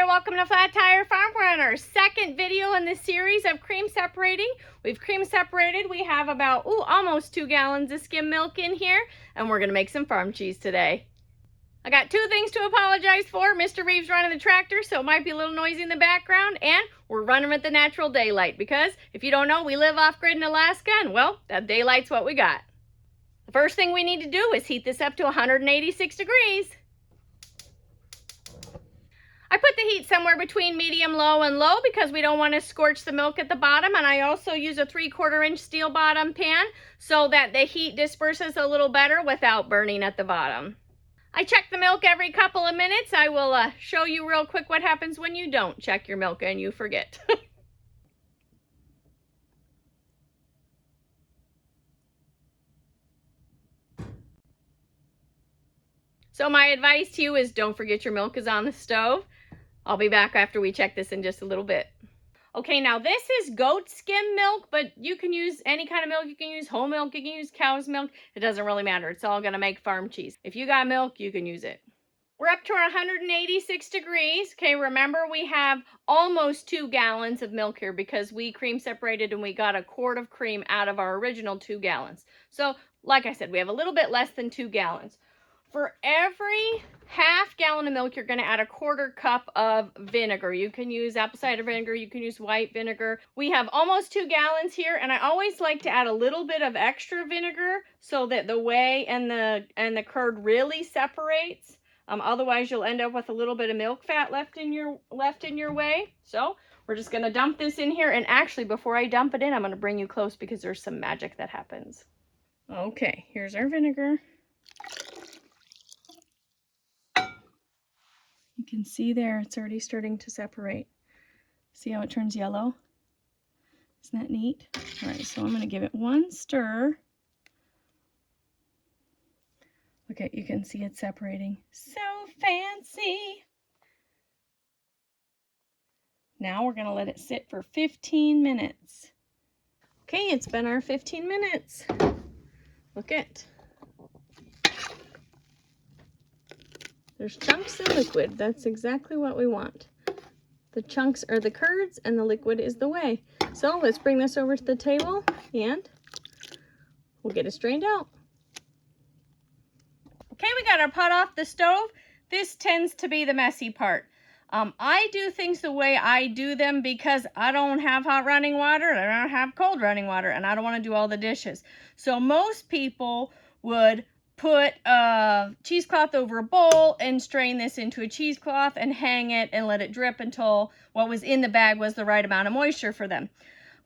welcome to Flat Tire Farm. We're on our second video in this series of cream separating. We've cream separated. We have about almost 2 gallons of skim milk in here, and we're gonna make some farm cheese today. I got two things to apologize for. Mr. Reeves running the tractor, so it might be a little noisy in the background, and we're running with the natural daylight because if you don't know, we live off-grid in Alaska, and well, that daylight's what we got. The first thing we need to do is heat this up to 186 degrees. I put the heat somewhere between medium low and low because we don't want to scorch the milk at the bottom, and I also use a 3/4 inch steel bottom pan so that the heat disperses a little better without burning at the bottom. I check the milk every couple of minutes. I will show you real quick what happens when you don't check your milk and you forget. So my advice to you is don't forget your milk is on the stove. I'll be back after we check this in just a little bit. Okay, now this is goat skim milk, but you can use any kind of milk. You can use whole milk, you can use cow's milk. It doesn't really matter. It's all gonna make farm cheese. If you got milk, you can use it. We're up to 186 degrees. Okay, remember we have almost 2 gallons of milk here because we cream separated and we got a quart of cream out of our original 2 gallons. So, like I said, we have a little bit less than 2 gallons. For every half gallon of milk, you're going to add a 1/4 cup of vinegar. You can use apple cider vinegar, you can use white vinegar. We have almost 2 gallons here, and I always like to add a little bit of extra vinegar so that the whey and the curd really separates. Otherwise, you'll end up with a little bit of milk fat left in your whey. So we're just going to dump this in here, and actually, before I dump it in, I'm going to bring you close because there's some magic that happens. Okay, here's our vinegar. You can see there, it's already starting to separate. See how it turns yellow? Isn't that neat? All right, so I'm going to give it one stir. Okay, you can see it separating. So fancy! Now we're going to let it sit for 15 minutes. Okay, it's been our 15 minutes. Look it. There's chunks of liquid. That's exactly what we want. The chunks are the curds and the liquid is the whey. So let's bring this over to the table and we'll get it strained out. Okay, we got our pot off the stove. This tends to be the messy part. I do things the way I do them because I don't have hot running water and I don't have cold running water and I don't want to do all the dishes. So most people would put a cheesecloth over a bowl and strain this into a cheesecloth and hang it and let it drip until what was in the bag was the right amount of moisture for them.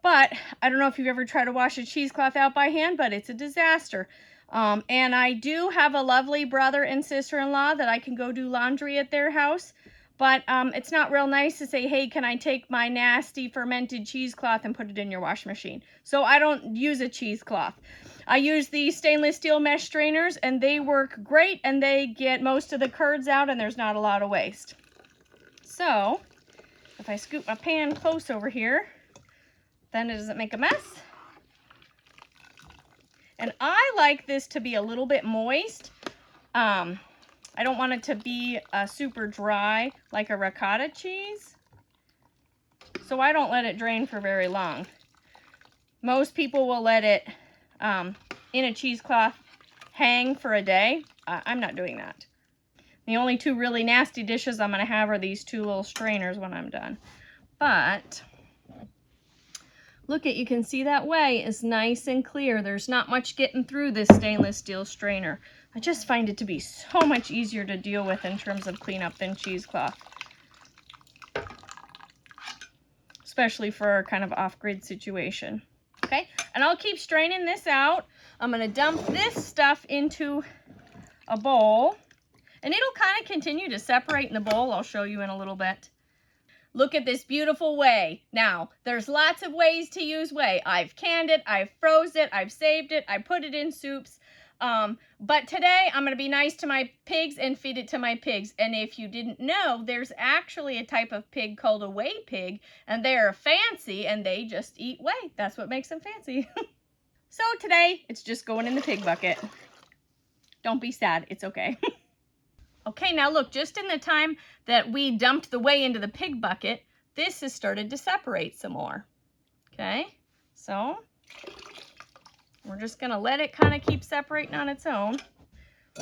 But I don't know if you've ever tried to wash a cheesecloth out by hand, but it's a disaster. And I do have a lovely brother and sister-in-law that I can go do laundry at their house. But it's not real nice to say, hey, can I take my nasty fermented cheesecloth and put it in your wash machine? So I don't use a cheesecloth. I use these stainless steel mesh strainers and they work great and they get most of the curds out and there's not a lot of waste. So if I scoop my pan close over here, then it doesn't make a mess. And I like this to be a little bit moist. I don't want it to be super dry like a ricotta cheese. So I don't let it drain for very long. Most people will let it in a cheesecloth hang for a day. I'm not doing that. The only 2 really nasty dishes I'm going to have are these 2 little strainers when I'm done. But look at, you can see that whey is nice and clear. There's not much getting through this stainless steel strainer. I just find it to be so much easier to deal with in terms of cleanup than cheesecloth. Especially for a kind of off-grid situation. Okay, and I'll keep straining this out. I'm going to dump this stuff into a bowl. And it'll kind of continue to separate in the bowl. I'll show you in a little bit. Look at this beautiful whey. Now, there's lots of ways to use whey. I've canned it, I've froze it, I've saved it, I put it in soups. But today I'm going to be nice to my pigs and feed it to my pigs. And if you didn't know, there's actually a type of pig called a whey pig, and they're fancy and they just eat whey. That's what makes them fancy. So today it's just going in the pig bucket. Don't be sad, it's okay. Okay, now look, just in the time that we dumped the whey into the pig bucket, this has started to separate some more. Okay, so we're just gonna let it kind of keep separating on its own.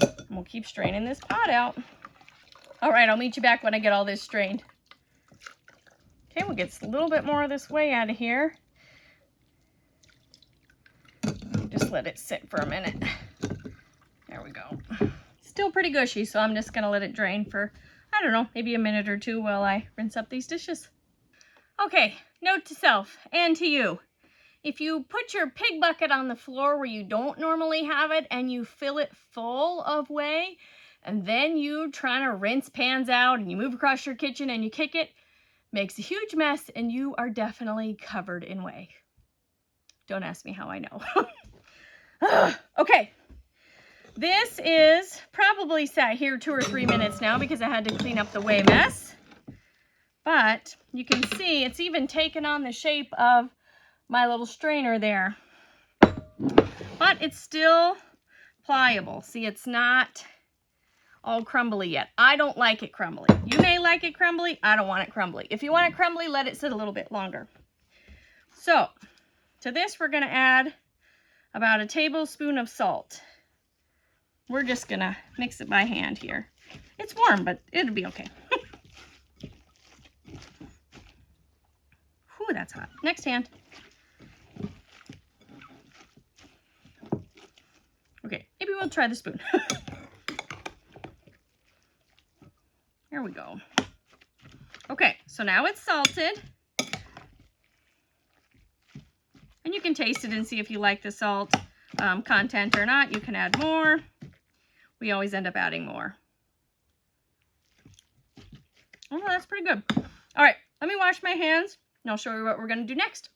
And we'll keep straining this pot out. All right, I'll meet you back when I get all this strained. Okay, we'll get a little bit more of this whey out of here. Just let it sit for a minute. There we go. Still pretty gushy, so I'm just gonna let it drain for, I don't know, maybe a minute or two while I rinse up these dishes. Okay, note to self and to you. If you put your pig bucket on the floor where you don't normally have it and you fill it full of whey, and then you trying to rinse pans out and you move across your kitchen and you kick it, makes a huge mess and you are definitely covered in whey. Don't ask me how I know. Okay. This is probably sat here 2 or 3 minutes now because I had to clean up the whey mess. But you can see it's even taken on the shape of my little strainer there. But it's still pliable. See, it's not all crumbly yet. I don't like it crumbly. You may like it crumbly. I don't want it crumbly. If you want it crumbly, let it sit a little bit longer. So, to this we're going to add about a tablespoon of salt. We're just gonna mix it by hand here. It's warm, but it'll be okay. Whew, that's hot. Next hand. Okay, maybe we'll try the spoon. There we go. Okay, so now it's salted. And you can taste it and see if you like the salt content or not. You can add more. We always end up adding more. Oh, that's pretty good. All right, let me wash my hands and I'll show you what we're gonna do next.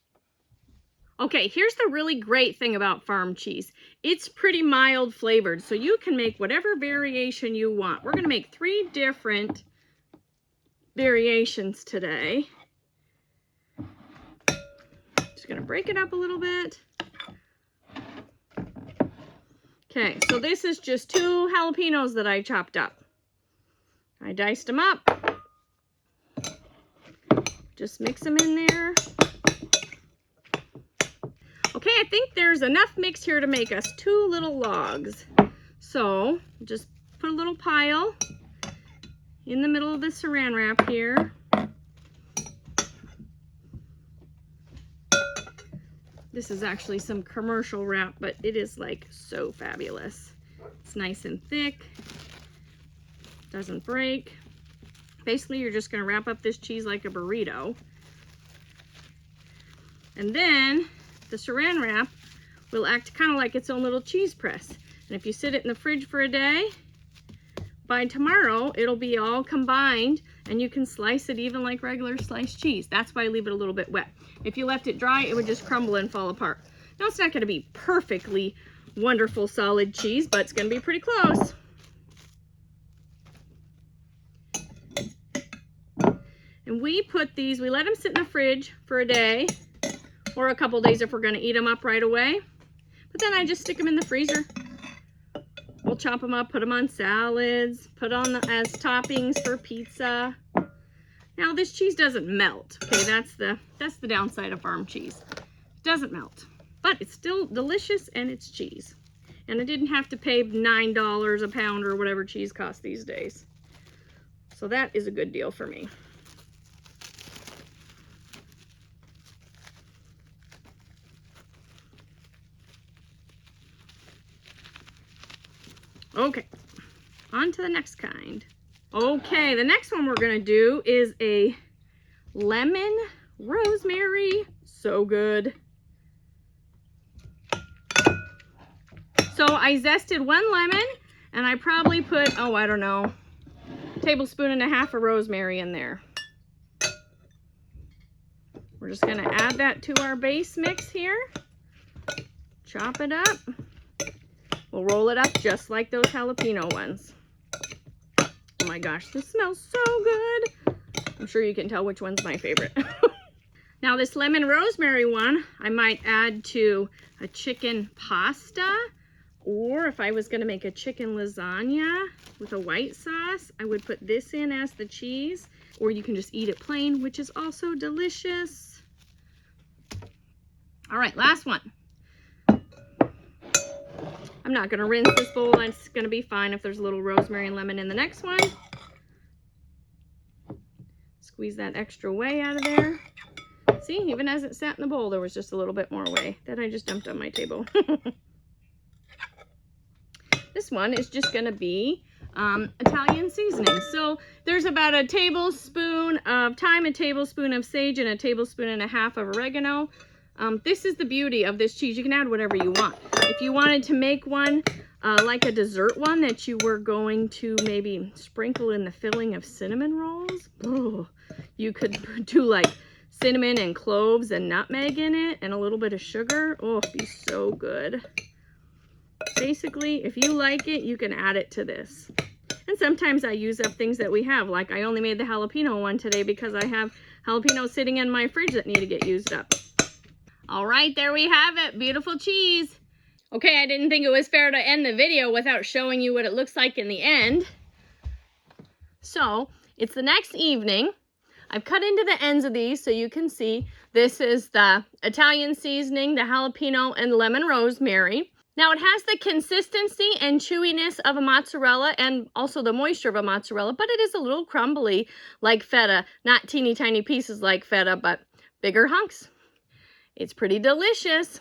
Okay, here's the really great thing about farm cheese. It's pretty mild flavored, so you can make whatever variation you want. We're gonna make 3 different variations today. Just gonna break it up a little bit. Okay, so this is just 2 jalapenos that I chopped up. I diced them up. Just mix them in there. Okay, I think there's enough mix here to make us 2 little logs. So, just put a little pile in the middle of the saran wrap here. This is actually some commercial wrap, but it is like so fabulous. It's nice and thick, doesn't break. Basically, you're just gonna wrap up this cheese like a burrito. And then the saran wrap will act kind of like its own little cheese press. And if you sit it in the fridge for a day, by tomorrow, it'll be all combined and you can slice it even like regular sliced cheese. That's why I leave it a little bit wet. If you left it dry, it would just crumble and fall apart. Now, it's not gonna be perfectly wonderful solid cheese, but it's gonna be pretty close. And we put these, we let them sit in the fridge for a day or a couple days if we're gonna eat them up right away. But then I just stick them in the freezer. We'll chop them up, put them on salads, put on as toppings for pizza. Now this cheese doesn't melt. Okay, that's the downside of farm cheese. It doesn't melt, but it's still delicious and it's cheese. And I didn't have to pay $9 a pound or whatever cheese costs these days. So that is a good deal for me. Okay, on to the next kind. Okay, the next one we're gonna do is a lemon rosemary. So good. So I zested 1 lemon and I probably put, oh, I don't know, 1.5 tablespoons of rosemary in there. We're just gonna add that to our base mix here. Chop it up. We'll roll it up just like those jalapeno ones. Oh my gosh, this smells so good. I'm sure you can tell which one's my favorite. Now this lemon rosemary one, I might add to a chicken pasta Or if I was gonna make a chicken lasagna with a white sauce, I would put this in as the cheese, or you can just eat it plain, which is also delicious. All right, last one. I'm not gonna rinse this bowl. It's gonna be fine if there's a little rosemary and lemon in the next one. Squeeze that extra whey out of there. See, even as it sat in the bowl, there was just a little bit more whey that I just dumped on my table. This one is just gonna be Italian seasoning. So there's about a tablespoon of thyme, a tablespoon of sage, and a tablespoon and a half of oregano. This is the beauty of this cheese. You can add whatever you want. If you wanted to make one like a dessert one that you were going to maybe sprinkle in the filling of cinnamon rolls, oh, you could do like cinnamon and cloves and nutmeg in it and a little bit of sugar. Oh, it'd be so good. Basically, if you like it, you can add it to this. And sometimes I use up things that we have. Like I only made the jalapeno one today because I have jalapenos sitting in my fridge that need to get used up. All right, there we have it. Beautiful cheese. Okay, I didn't think it was fair to end the video without showing you what it looks like in the end. So it's the next evening. I've cut into the ends of these so you can see. This is the Italian seasoning, the jalapeno and lemon rosemary. Now it has the consistency and chewiness of a mozzarella and also the moisture of a mozzarella, but it is a little crumbly like feta. Not teeny tiny pieces like feta, but bigger hunks. It's pretty delicious.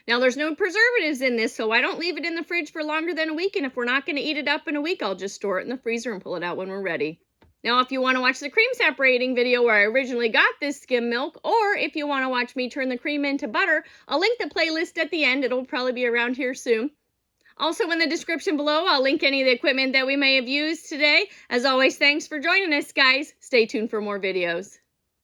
Now there's no preservatives in this, so I don't leave it in the fridge for longer than a week, and if we're not going to eat it up in a week, I'll just store it in the freezer and pull it out when we're ready. Now, if you want to watch the cream separating video where I originally got this skim milk, or if you want to watch me turn the cream into butter, I'll link the playlist at the end. It'll probably be around here soon. Also in the description below, I'll link any of the equipment that we may have used today. As always, thanks for joining us, guys. Stay tuned for more videos.